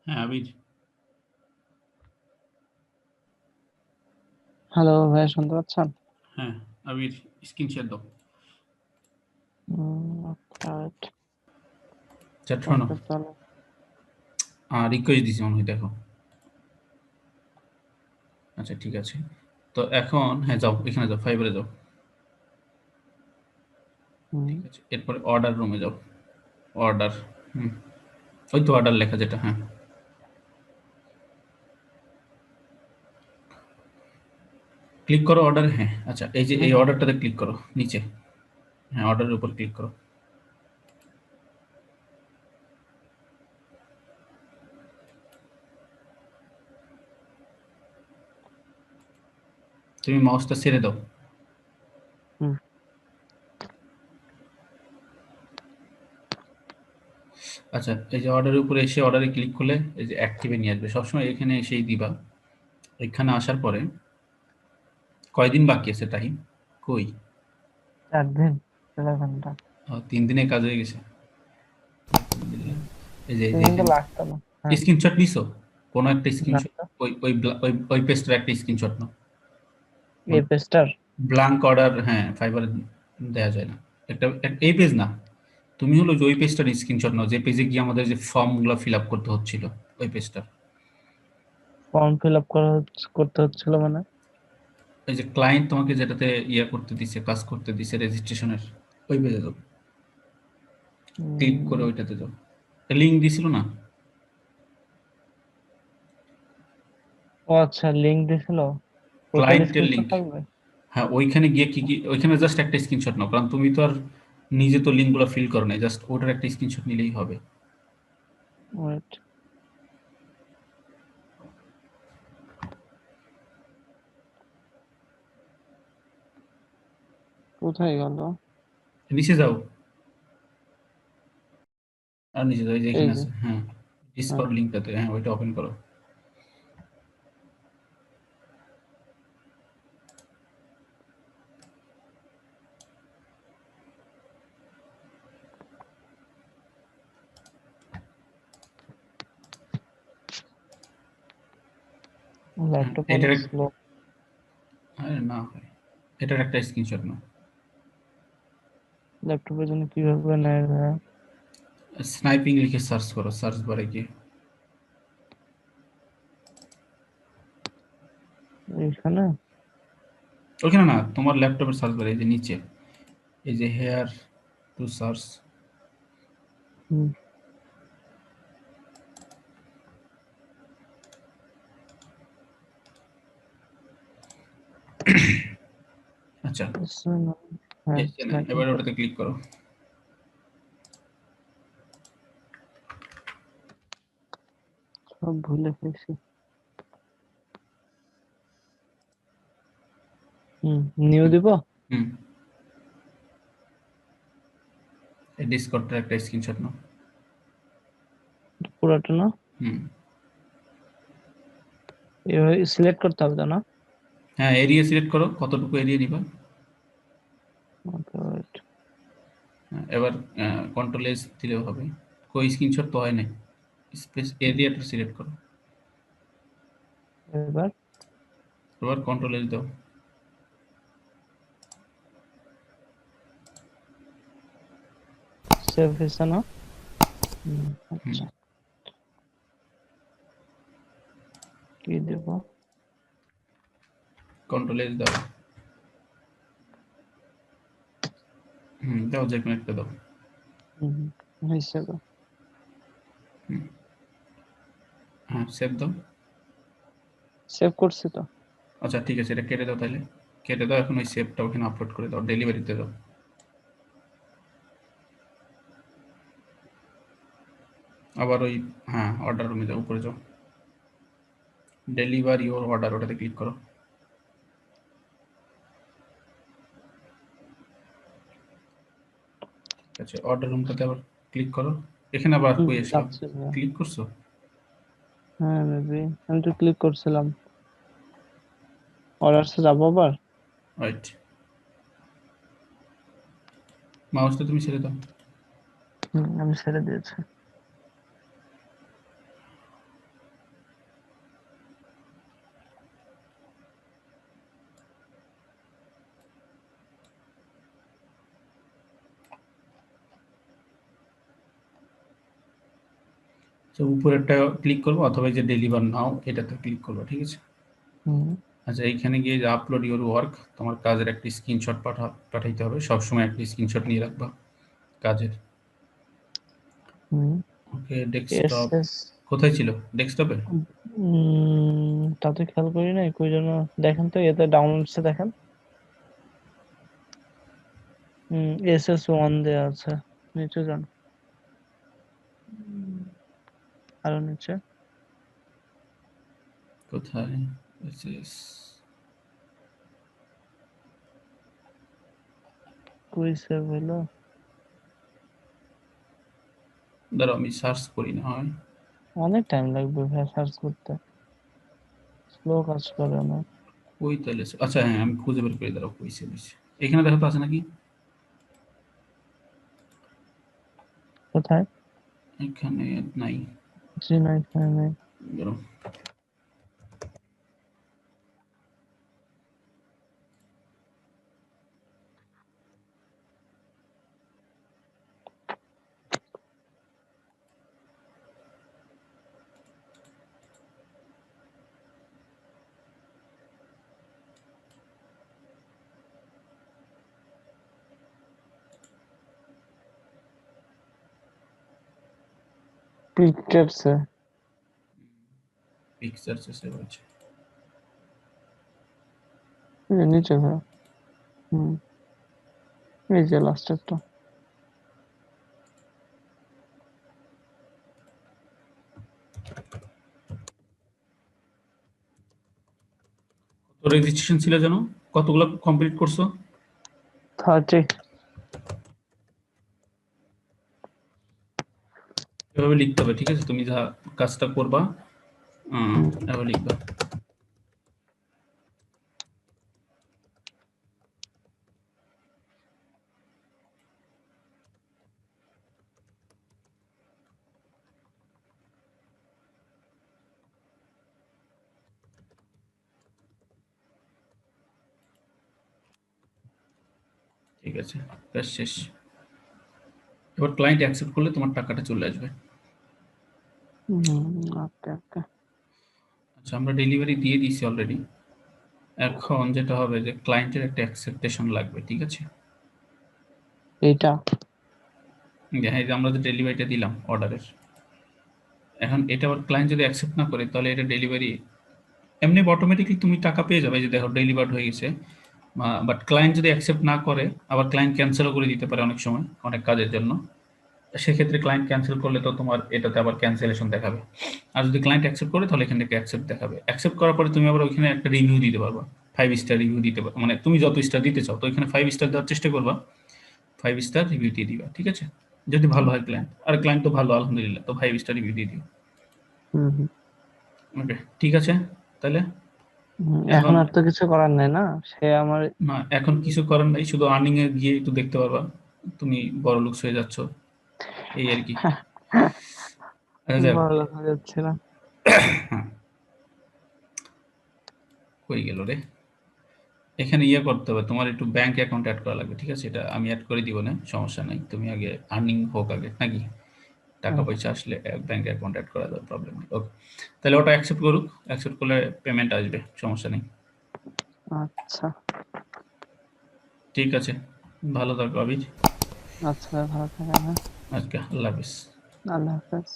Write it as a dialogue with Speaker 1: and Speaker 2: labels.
Speaker 1: হ্যাঁ, আবির।
Speaker 2: হ্যালো ভাইয়া, শুনতে পাচ্ছেন?
Speaker 1: হ্যাঁ, আবির, স্ক্রিন শেয়ার দাও।
Speaker 2: রাইট।
Speaker 1: চ্যাট শোনো।
Speaker 2: ওকে, তাহলে
Speaker 1: রিকোয়েস্ট দিছি মনে হয়, দেখো। আচ্ছা, ঠিক আছে। তো এখন হ্যাঁ, যাও, এখানে যাও, ফাইবারে যাও। ঠিক আছে, এরপরে অর্ডার রুমে যাও। অর্ডার। হুম, ওই তো অর্ডার লেখা যেটা, হ্যাঁ। ক্লিক করো অর্ডার, হ্যাঁ। আচ্ছা, এই যে এই অর্ডারটাতে ক্লিক করো নিচে। হ্যাঁ, অর্ডারের উপর ক্লিক করো। তুমি মাউসটা ছেড়ে দাও।
Speaker 2: হুম,
Speaker 1: আচ্ছা, এই যে অর্ডারের উপরে এসে অর্ডারে ক্লিক করলে এই যে অ্যাক্টিভে নিয়ে আসবে। সবসময় এখানে এসেই দিবা। এখানে আসার পরে কয়দিন বাকি আছে টাইম? কই?
Speaker 2: 4 দিন, 11 ঘন্টা।
Speaker 1: ৩ দিনে কাজ হয়ে গেছে।
Speaker 2: হুম,
Speaker 1: এই যে
Speaker 2: 3 দিন তো
Speaker 1: এখানে
Speaker 2: লাগতো না। হ্যাঁ,
Speaker 1: স্ক্রিনশট নিছো? কোনো একটা
Speaker 2: না
Speaker 1: স্ক্রিনশট,
Speaker 2: তো।
Speaker 1: ওই পেজটার একটা স্ক্রিনশট নাও।
Speaker 2: এই পেজটার
Speaker 1: ব্ল্যাঙ্ক অর্ডার, হ্যাঁ, ফাইবারে দেয়া যায় না। এই পেজ না। তুমি হলো যে ওই পেজটার স্ক্রিনশট নাও, যে পেজে গিয়ে আমাদের যে ফর্মগুলো ফিল আপ করতে হচ্ছিল, ওই পেজটা।
Speaker 2: ফর্ম ফিল আপ করতে হচ্ছিল মানে?
Speaker 1: এই যে ক্লায়েন্ট তোমাকে যেটাতে করতে দিছে, কাজ করতে দিছে রেজিস্ট্রেশনের, ওই পেজে যাও। ক্লিক করে
Speaker 2: উম,
Speaker 1: ওইটাতে যাও। লিঙ্ক দিছিল না?
Speaker 2: ও আচ্ছা, লিংক দিছিল। ওইটার
Speaker 1: ক্লায়েন্টের
Speaker 2: স্ক্রিনশট
Speaker 1: লিঙ্ক।
Speaker 2: থাকবে?
Speaker 1: হ্যাঁ, ওইখানে গিয়ে কি কি, ওইখানে জাস্ট একটা স্ক্রিনশট নাও, কারণ তুমি তো আর নিজে তো লিঙ্কগুলো ফিল করো নাই, জাস্ট ওটার একটা স্ক্রিনশট নিলেই হবে।
Speaker 2: ওয়েট, কোথায় গেল?
Speaker 1: নিচে যাও। আর নিচে যাও, এই যে
Speaker 2: এই
Speaker 1: এখানে
Speaker 2: যে।
Speaker 1: আছে, হ্যাঁ।
Speaker 2: হ্যাঁ,
Speaker 1: ডিসকর্ড লিঙ্কটাতে, হ্যাঁ, ওইটা ওপেন করো। হ্যাঁ,
Speaker 2: ল্যাপটপ
Speaker 1: এটার
Speaker 2: অনেক স্লো।
Speaker 1: আরে না হয়, এটার একটা স্ক্রিনশট নাও।
Speaker 2: ল্যাপটপের জন্য কিভাবে নেয় ভাইয়া?
Speaker 1: স্নাইপিং লিখে সার্চ করো, সার্চ বারে গিয়ে।
Speaker 2: এইখানে?
Speaker 1: ওইখানে না, তোমার ল্যাপটপের সার্চ বারে, এই যে নিচে, এই যে হেয়ার টু সার্চ।
Speaker 2: হুম,
Speaker 1: আচ্ছা,
Speaker 2: হ্যাঁ,
Speaker 1: এই যে না,
Speaker 2: স্নাইপিং
Speaker 1: এবার ওটাতে
Speaker 2: করছি।
Speaker 1: ক্লিক করো।
Speaker 2: সব ভুলে গেছি। নিউ
Speaker 1: হুম,
Speaker 2: দিব?
Speaker 1: হুম। এই ডিসকর্ডটার একটা স্ক্রিনশট নাও।
Speaker 2: পুরোটা না?
Speaker 1: হুম।
Speaker 2: এভাবে সিলেক্ট করতে হবে তো না?
Speaker 1: হ্যাঁ, এরিয়া সিলেক্ট করো, কতটুকু এরিয়া নিবা।
Speaker 2: ওকে, ওয়েট।
Speaker 1: হ্যাঁ, এবার কন্ট্রোল এস দিলেও হবে। কই স্ক্রিনশট তো হয় নাই। স্পেস এরিয়াটা সিলেক্ট করো।
Speaker 2: এবার
Speaker 1: এবার কন্ট্রোল এস দাও।
Speaker 2: সেভ হয়েছে না?
Speaker 1: হুম,
Speaker 2: আচ্ছা, কি দেব?
Speaker 1: কন্ট্রোল এস দাও। হুম, দাও, যে কোনো একটা দাও।
Speaker 2: হুম, হয়েছে তো।
Speaker 1: হ্যাঁ, সেভ দাও।
Speaker 2: সেভ করছি তো।
Speaker 1: আচ্ছা, ঠিক আছে, এটা কেটে দাও তাহলে। কেটে দাও, এখন ওই সেভটা ওখানে আপলোড করে দাও, ডেলিভারিতে দাও। আবার ওই, হ্যাঁ, অর্ডার রুমে যাও, উপরে যাও। ডেলিভার ইওর অর্ডার, ওটাতে ক্লিক করো। ঠিক আছে, অর্ডার রুমটাতে আবার ক্লিক করো। এখানে আবার কই আসলাম?
Speaker 2: যাচ্ছে ভাইয়া।
Speaker 1: ক্লিক করছো?
Speaker 2: হ্যাঁ, মেবি আমি তো ক্লিক করছিলাম। অর্ডারসে যাবো আবার।
Speaker 1: রাইট। মাউসটা তুমি ছেড়ে দাও।
Speaker 2: আমি ছেড়ে দিয়েছি।
Speaker 1: তো উপরেরটা ক্লিক করবো অথবা এই যে ডেলিভার নাও এটাতে ক্লিক করবো, ঠিক আছে? আচ্ছা, এইখানে গিয়ে যে আপলোড ইউর ওয়ার্ক, তোমার কাজের একটি স্ক্রিনশট পাঠাইতে হবে। সবসময় একটি স্ক্রিনশট নিয়ে রাখবা কাজের। ওকে, ডেস্কটপ কোথায় ছিল? ডেস্কটপে?
Speaker 2: তাতে খেয়াল করি নাই, কই যেন দেখেন তো, এতে ডাউনলোডসে দেখেন। SS1 দেয়া আছে, নিচে যান, আরো নিচে।
Speaker 1: কোথায়? এসএস
Speaker 2: কই সেভ হলো?
Speaker 1: দাঁড়াও, আমি সার্চ করি না হয়।
Speaker 2: অনেক টাইম লাগবে ভাই সার্চ করতে, স্লো কাজ করে না।
Speaker 1: কই তাহলে? আচ্ছা হ্যাঁ, আমি খুঁজে বের করি, দাঁড়াও কই সেভ হয়েছে। এখানে দেখো তো আছে নাকি?
Speaker 2: কোথায়?
Speaker 1: এখানে নাই।
Speaker 2: জি না, এখানে নেই।
Speaker 1: দাঁড়াও।
Speaker 2: পিকচারসে
Speaker 1: পিকচার্সে সেভ হয়েছে।
Speaker 2: নিচে ভাই, এই যে লাস্টেরটা।
Speaker 1: তো রেজিস্ট্রেশন ছিল জানো? কতগুলো কমপ্লিট করছো?
Speaker 2: 30।
Speaker 1: এভাবে লিখতে হবে, ঠিক আছে? তুমি যা কাজটা করবা এভাবে লিখবা। ঠিক আছে, কাজ শেষ। এবার ক্লায়েন্ট অ্যাকসেপ্ট করলে তোমার টাকাটা চলে আসবে।
Speaker 2: ওকে ওকে।
Speaker 1: আচ্ছা, আমরা ডেলিভারি দিয়ে দিয়েছি অলরেডি। এখন যেটা হবে যে ক্লায়েন্টের একটা অ্যাকসেপ্টেশন লাগবে, ঠিক আছে?
Speaker 2: এইটা
Speaker 1: হ্যাঁ, এই যে আমরা যে ডেলিভারিটা দিলাম অর্ডারের, এখন এটা আবার ক্লায়েন্ট যদি অ্যাকসেপ্ট না করে তাহলে এটা ডেলিভারি এমনি অটোমেটিকলি তুমি টাকা পেয়ে যাবে, যে দেখো ডেলিভার্ড হয়ে গেছে। বাট ক্লায়েন্ট যদি অ্যাকসেপ্ট না করে, আবার ক্লায়েন্ট ক্যান্সেলও করে দিতে পারে অনেক সময় অনেক কাজের জন্য। সেক্ষেত্রে ক্লায়েন্ট ক্যান্সেল করলে তো তোমার এটাতে আবার ক্যান্সেলেশন দেখাবে। আর যদি ক্লায়েন্ট অ্যাকসেপ্ট করে তাহলে এখান থেকে অ্যাকসেপ্ট দেখাবে। অ্যাকসেপ্ট করার পরে তুমি আবার ওইখানে একটা রিভিউ দিতে পারবা, 5 স্টার রিভিউ দিতে পারবা। মানে তুমি যত স্টার দিতে চাও তো এখানে 5 স্টার দেওয়ার চেষ্টা করবা, 5 স্টার রিভিউ দিয়ে দিবা, ঠিক আছে? যদি ভালো হয় ক্লায়েন্ট, আর ক্লায়েন্ট তো ভালো আলহামদুলিল্লাহ, তো 5 স্টার রিভিউ দিয়ে দিও। ওকে, ঠিক আছে তাহলে।
Speaker 2: এখন
Speaker 1: এখন
Speaker 2: আর তো কিছু করার নাই না, সে আমার।
Speaker 1: না, এখন কিছু করার নাই, শুধু আর্নিং এ গিয়ে একটু দেখতে পারবা তুমি বড় লুকস হয়ে যাচ্ছ, এই আর কি। আচ্ছা যাক,
Speaker 2: ভালো লাগা যাচ্ছে না।
Speaker 1: কই গেল রে? এখানে ইয়ে করতে হবে, তোমার একটু ব্যাংক অ্যাকাউন্ট অ্যাড করা লাগবে, ঠিক আছে? এটা আমি অ্যাড করে দিব না, সমস্যা নাই। তুমি আগে আর্নিং হোক আগে, নাকি? টাকা পয়সা আসলে ব্যাংক অ্যাকাউন্ট অ্যাড করা যাবে, প্রবলেম নেই। ওকে, তাহলে ওটা অ্যাকসেপ্ট করুক, অ্যাকসেপ্ট করলে পেমেন্ট আসবে, সমস্যা নেই।
Speaker 2: আচ্ছা
Speaker 1: ঠিক আছে, ভালো থাকো আবির।
Speaker 2: আচ্ছা, ভালো থাকেন, হ্যাঁ।
Speaker 1: আজকে আল্লাহ হাফিজ।
Speaker 2: আল্লাহ হাফেজ।